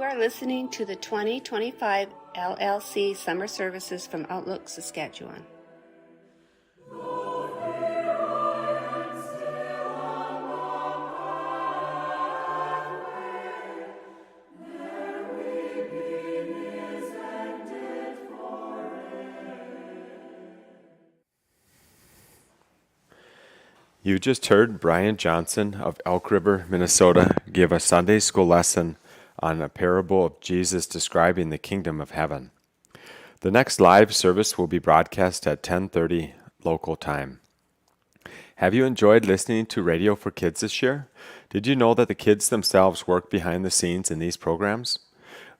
You are listening to the 2025 LLC Summer Services from Outlook, Saskatchewan. You just heard Brian Johnson of Elk River, Minnesota, give a Sunday school lesson on a parable of Jesus describing the kingdom of heaven. The next live service will be broadcast at 10:30 local time. Have you enjoyed listening to Radio for Kids this year? Did you know that the kids themselves work behind the scenes in these programs?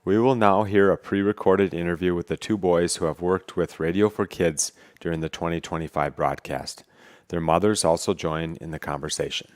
We will now hear a pre-recorded interview with the two boys who have worked with Radio for Kids during the 2025 broadcast. Their mothers also join in the conversation.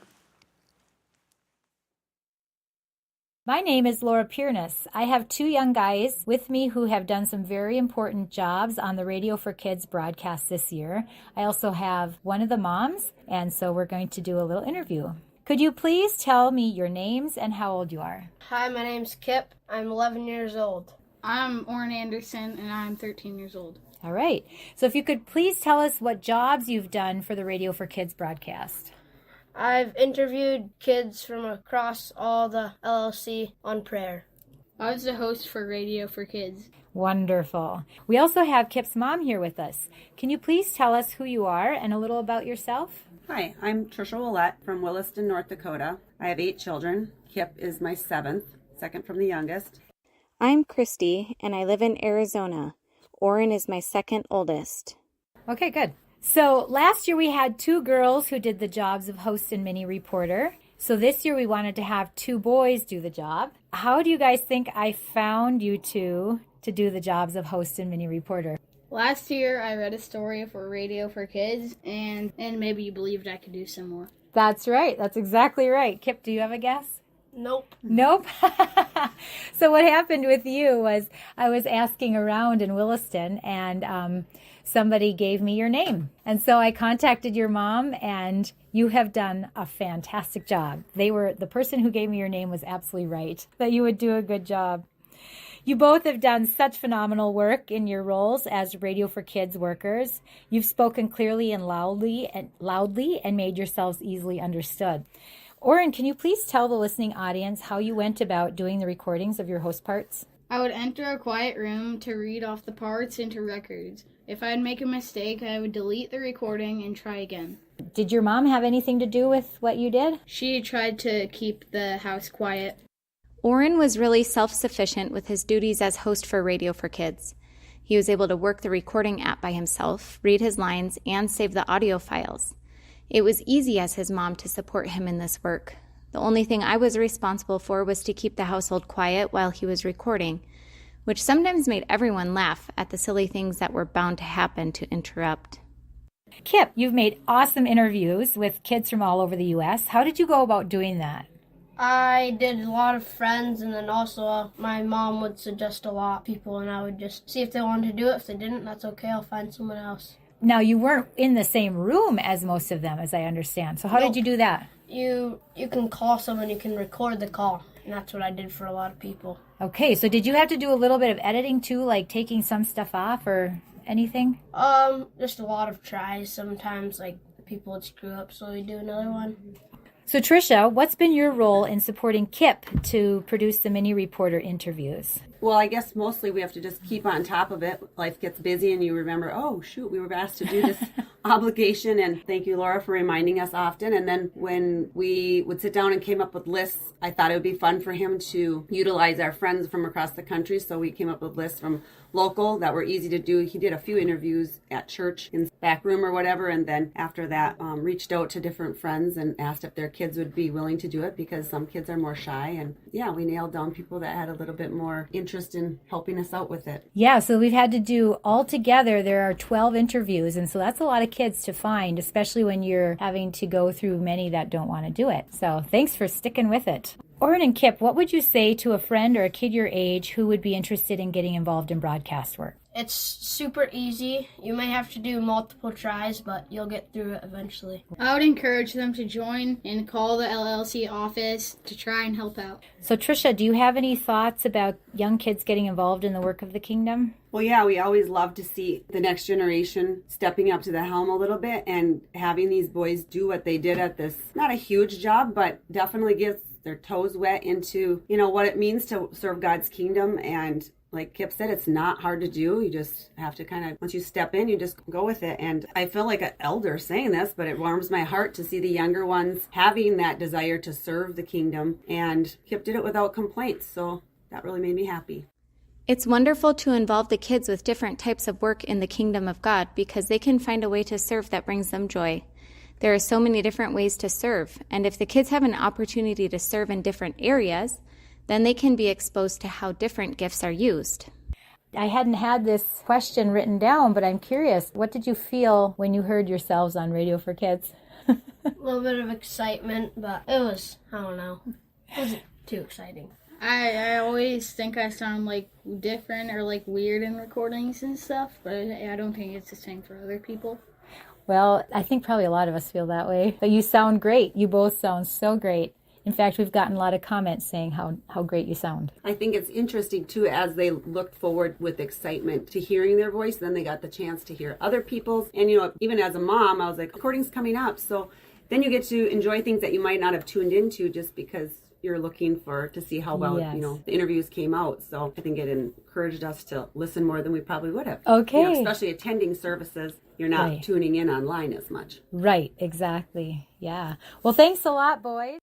My name is Laura Piernes. I have two young guys with me who have done some very important jobs on the Radio for Kids broadcast this year. I also have one of the moms, and so we're going to do a little interview. Could you please tell me your names and how old you are? Hi, my name's Kip. I'm 11 years old. I'm Orrin Anderson, and I'm 13 years old. All right. So if you could please tell us what jobs you've done for the Radio for Kids broadcast. I've interviewed kids from across all the LLC on prayer. I was the host for Radio for Kids. Wonderful. We also have Kip's mom here with us. Can you please tell us who you are and a little about yourself? Hi, I'm Trisha Willette from Williston, North Dakota. I have 8 children. Kip is my 7th, second from the youngest. I'm Christy, and I live in Arizona. Orrin is my second oldest. Okay, good. So last year we had 2 girls who did the jobs of host and mini reporter. So this year we wanted to have 2 boys do the job. How do you guys think I found you two to do the jobs of host and mini reporter? Last year, I read a story for Radio for Kids, and maybe you believed I could do some more. That's right. That's exactly right. Kip, do you have a guess? Nope. Nope. So what happened with you was I was asking around in Williston, and somebody gave me your name. And so I contacted your mom, and you have done a fantastic job. The person who gave me your name was absolutely right, that you would do a good job. You both have done such phenomenal work in your roles as Radio for Kids workers. You've spoken clearly and loudly and made yourselves easily understood. Orrin, can you please tell the listening audience how you went about doing the recordings of your host parts? I would enter a quiet room to read off the parts into records. If I'd make a mistake, I would delete the recording and try again. Did your mom have anything to do with what you did? She tried to keep the house quiet. Orrin was really self-sufficient with his duties as host for Radio for Kids. He was able to work the recording app by himself, read his lines, and save the audio files. It was easy as his mom to support him in this work. The only thing I was responsible for was to keep the household quiet while he was recording, which sometimes made everyone laugh at the silly things that were bound to happen to interrupt. Kip, you've made awesome interviews with kids from all over the U.S. How did you go about doing that? I did a lot of friends, and then also my mom would suggest a lot of people, and I would just see if they wanted to do it. If they didn't, that's okay. I'll find someone else. Now, you weren't in the same room as most of them, as I understand. So how did you do that? You can call someone, you can record the call, and that's what I did for a lot of people. Okay, so did you have to do a little bit of editing too, like taking some stuff off or anything? Just a lot of tries. Sometimes, like, people would screw up, so we do another one. So Trisha, what's been your role in supporting Kip to produce the mini reporter interviews? Well, I guess mostly we have to just keep on top of it. Life gets busy and you remember, oh, shoot, we were asked to do this obligation. And thank you, Laura, for reminding us often. And then when we would sit down and came up with lists, I thought it would be fun for him to utilize our friends from across the country. So we came up with lists from local that were easy to do. He did a few interviews at church in the back room or whatever. And then after that, reached out to different friends and asked if their kids would be willing to do it, because some kids are more shy. And yeah, we nailed down people that had a little bit more interest in helping us out with it. Yeah, so we've had to do altogether, there are 12 interviews. And so that's a lot of kids to find, especially when you're having to go through many that don't want to do it. So thanks for sticking with it. Orrin and Kip, what would you say to a friend or a kid your age who would be interested in getting involved in broadcast work? It's super easy. You may have to do multiple tries, but you'll get through it eventually. I would encourage them to join and call the LLC office to try and help out. So, Tricia, do you have any thoughts about young kids getting involved in the work of the kingdom? Well, yeah, we always love to see the next generation stepping up to the helm a little bit and having these boys do what they did at this, not a huge job, but definitely gets their toes wet into, what it means to serve God's kingdom. And like Kip said, it's not hard to do. You just have to kind of, once you step in, you just go with it. And I feel like an elder saying this, but it warms my heart to see the younger ones having that desire to serve the kingdom. And Kip did it without complaints. So that really made me happy. It's wonderful to involve the kids with different types of work in the kingdom of God because they can find a way to serve that brings them joy. There are so many different ways to serve, and if the kids have an opportunity to serve in different areas, then they can be exposed to how different gifts are used. I hadn't had this question written down, but I'm curious. What did you feel when you heard yourselves on Radio for Kids? A little bit of excitement, but it was, I don't know, it wasn't too exciting. I always think I sound like different or like weird in recordings and stuff, but I don't think it's the same for other people. Well, I think probably a lot of us feel that way. But you sound great. You both sound so great. In fact, we've gotten a lot of comments saying how great you sound. I think it's interesting, too, as they looked forward with excitement to hearing their voice, then they got the chance to hear other people's. And, even as a mom, I was like, recording's coming up. So then you get to enjoy things that you might not have tuned into just because you're looking to see how well, Yes. The interviews came out. So I think it encouraged us to listen more than we probably would have. Okay. Especially attending services. You're not Right. tuning in online as much. Right, exactly. Yeah. Well, thanks a lot, boys.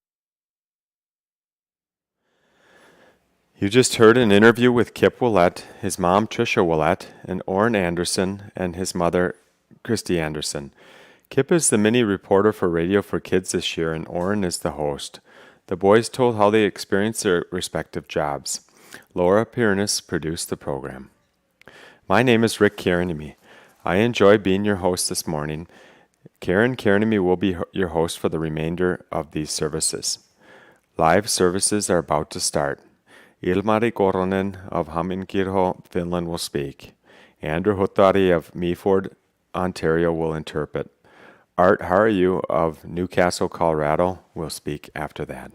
You just heard an interview with Kip Willett, his mom Tricia Willett, and Orrin Anderson, and his mother Christy Anderson. Kip is the mini reporter for Radio for Kids this year, and Orrin is the host. The boys told how they experienced their respective jobs. Laura Piernis produced the program. My name is Rick Kieranemy. I enjoy being your host this morning. Karen Kieranemy will be your host for the remainder of these services. Live services are about to start. Ilmari Koronen of Hamminkirho, Finland will speak. Andrew Huttari of Meaford, Ontario will interpret. Art Harayu of Newcastle, Colorado will speak after that.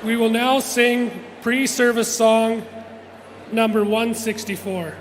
We will now sing pre-service song number 164.